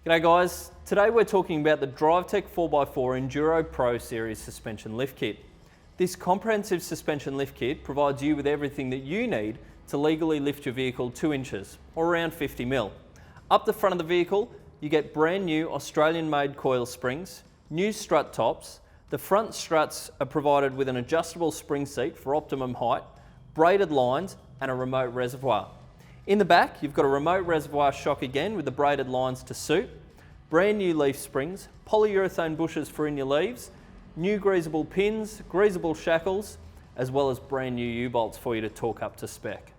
G'day guys, today we're talking about the Drivetech 4x4 Enduro Pro Series Suspension Lift Kit. This comprehensive suspension lift kit provides you with everything that you need to legally lift your vehicle 2 inches, or around 50 mil. Up the front of the vehicle, you get brand new Australian-made coil springs, new strut tops. The front struts are provided with an adjustable spring seat for optimum height, braided lines, and a remote reservoir. In the back, you've got a remote reservoir shock again with the braided lines to suit, brand new leaf springs, polyurethane bushes for in your leaves, new greasable pins, greasable shackles, as well as brand new U-bolts for you to torque up to spec.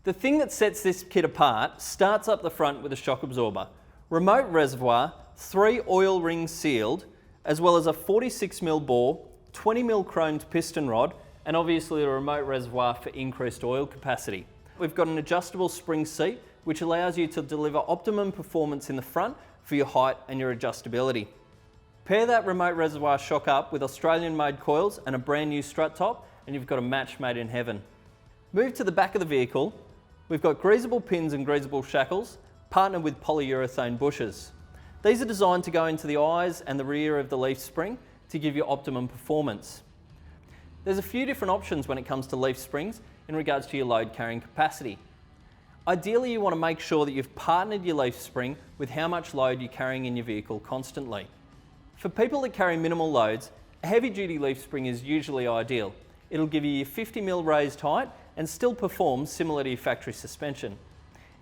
The thing that sets this kit apart starts up the front with a shock absorber, remote reservoir, 3 oil rings sealed, as well as a 46mm bore, 20mm chromed piston rod, and obviously a remote reservoir for increased oil capacity. We've got an adjustable spring seat which allows you to deliver optimum performance in the front for your height and your adjustability. Pair that remote reservoir shock up with Australian-made coils and a brand new strut top and you've got a match made in heaven. Move to the back of the vehicle. We've got greasable pins and greasable shackles partnered with polyurethane bushes. These are designed to go into the eyes and the rear of the leaf spring to give you optimum performance. There's a few different options when it comes to leaf springs in regards to your load carrying capacity. Ideally, you want to make sure that you've partnered your leaf spring with how much load you're carrying in your vehicle constantly. For people that carry minimal loads, a heavy duty leaf spring is usually ideal. It'll give you your 50mm raised height and still perform similar to your factory suspension.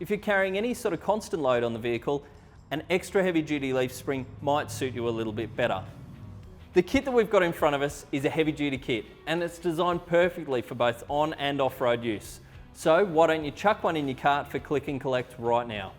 If you're carrying any sort of constant load on the vehicle, an extra heavy duty leaf spring might suit you a little bit better. The kit that we've got in front of us is a heavy duty kit and it's designed perfectly for both on and off-road use. So why don't you chuck one in your cart for click and collect right now.